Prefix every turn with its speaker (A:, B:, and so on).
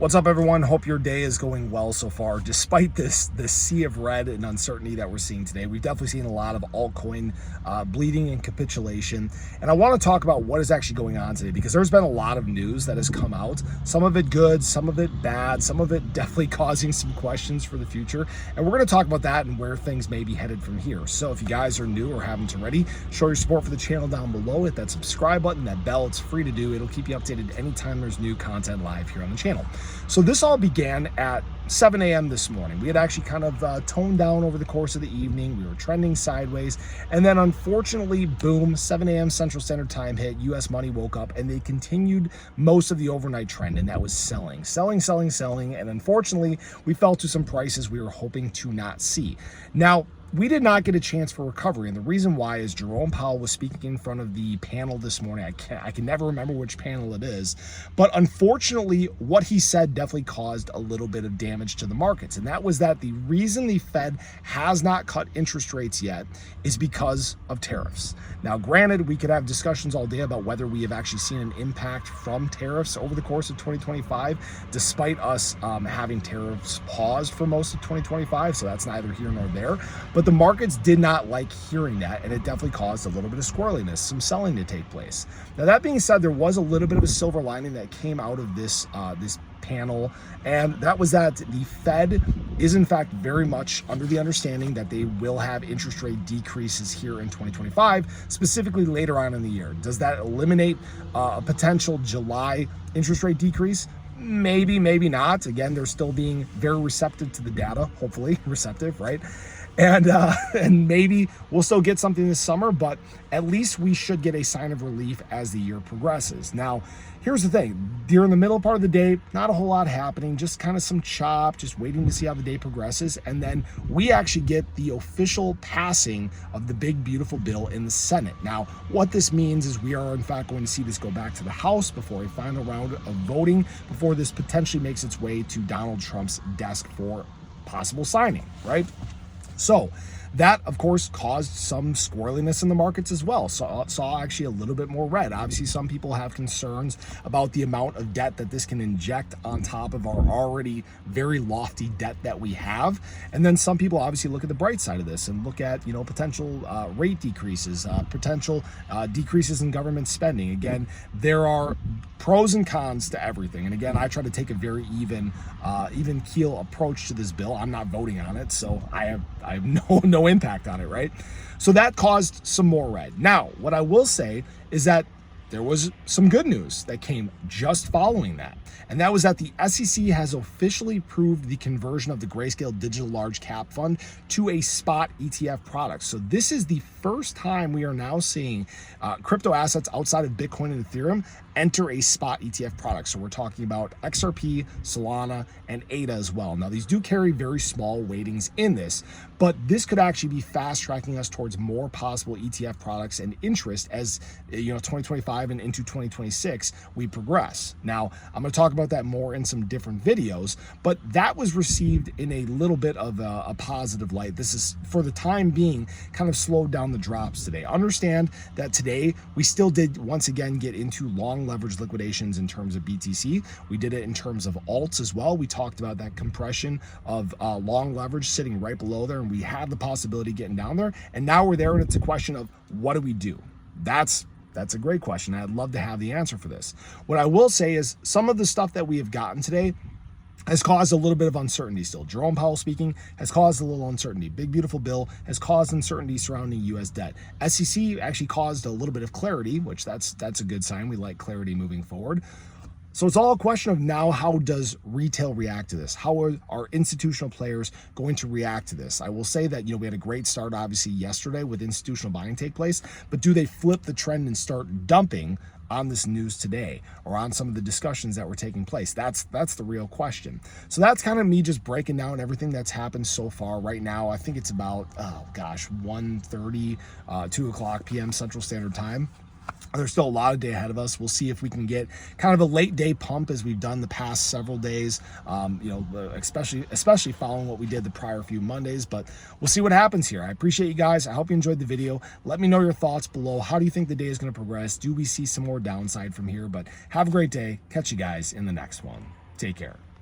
A: What's up, everyone? Hope your day is going well so far. Despite this sea of red and uncertainty that we're seeing today, we've definitely seen a lot of altcoin bleeding and capitulation. And I want to talk about what is actually going on today, because there's been a lot of news that has come out. Some of it good, some of it bad, some of it definitely causing some questions for the future. And we're going to talk about that and where things may be headed from here. So if you guys are new or haven't already, show your support for the channel down below. Hit that subscribe button, that bell. It's free to do. It'll keep you updated anytime there's new content live here on the channel. So this all began at 7 a.m. this morning. We had actually kind of toned down over the course of the evening. We were trending sideways. And then unfortunately, boom, 7 a.m. Central Standard Time hit. US money woke up and they continued most of the overnight trend. And that was selling. And unfortunately, we fell to some prices we were hoping to not see. Now, we did not get a chance for recovery, and the reason why is Jerome Powell was speaking in front of the panel this morning. I can never remember which panel it is, but unfortunately, what he said definitely caused a little bit of damage to the markets, and that was that the reason the Fed has not cut interest rates yet is because of tariffs. Now, granted, we could have discussions all day about whether we have actually seen an impact from tariffs over the course of 2025, despite us having tariffs paused for most of 2025, so that's neither here nor there. But the markets did not like hearing that, and it definitely caused a little bit of squirreliness, some selling to take place. Now, that being said, there was a little bit of a silver lining that came out of this panel, and that was that the Fed is in fact very much under the understanding that they will have interest rate decreases here in 2025, specifically later on in the year. Does that eliminate a potential July interest rate decrease? Maybe, maybe not. Again, they're still being very receptive to the data, hopefully receptive, right? And maybe we'll still get something this summer, but at least we should get a sign of relief as the year progresses. Now, here's the thing. During the middle part of the day, not a whole lot happening, just kind of some chop, just waiting to see how the day progresses. And then we actually get the official passing of the big, beautiful bill in the Senate. Now, what this means is we are in fact going to see this go back to the House before a final round of voting, before this potentially makes its way to Donald Trump's desk for possible signing, right? So that, of course, caused some squirreliness in the markets as well. Saw actually a little bit more red. Obviously, some people have concerns about the amount of debt that this can inject on top of our already very lofty debt that we have. And then some people obviously look at the bright side of this and look at, potential rate decreases, potential decreases in government spending. Again, there are pros and cons to everything. And again, I try to take a very even keel approach to this bill. I'm not voting on it, so I have no impact on it, right? So that caused some more red. Now, what I will say is that there was some good news that came just following that. And that was that the SEC has officially approved the conversion of the Grayscale Digital Large Cap Fund to a spot ETF product. So this is the first time we are now seeing crypto assets outside of Bitcoin and Ethereum enter a spot ETF product. So we're talking about XRP, Solana, and ADA as well. Now, these do carry very small weightings in this, but this could actually be fast tracking us towards more possible ETF products and interest as 2025 and into 2026 we progress. Now, I'm going to talk about that more in some different videos, but that was received in a little bit of a positive light. This is, for the time being, kind of slowed down the drops today. Understand that today we still did once again get into long leverage liquidations in terms of BTC. We did it in terms of alts as well. We talked about that compression of long leverage sitting right below there, and we had the possibility of getting down there, and now we're there, and it's a question of what do we do? That's a great question. I'd love to have the answer for this. What I will say is some of the stuff that we have gotten today has caused a little bit of uncertainty still. Jerome Powell speaking has caused a little uncertainty. Big Beautiful Bill has caused uncertainty surrounding U.S. debt. SEC actually caused a little bit of clarity, which that's a good sign. We like clarity moving forward. So it's all a question of now, how does retail react to this? How are our institutional players going to react to this? I will say that, we had a great start, obviously, yesterday with institutional buying take place, but do they flip the trend and start dumping on this news today or on some of the discussions that were taking place? That's the real question. So that's kind of me just breaking down everything that's happened so far. Right now, I think it's about, 1:30, 2 o'clock p.m. Central Standard Time. There's still a lot of day ahead of us. We'll see if we can get kind of a late day pump as we've done the past several days, especially following what we did the prior few Mondays, but we'll see what happens here. I appreciate you guys. I hope you enjoyed the video. Let me know your thoughts below. How do you think the day is going to progress? Do we see some more downside from here? But have a great day. Catch you guys in the next one. Take care.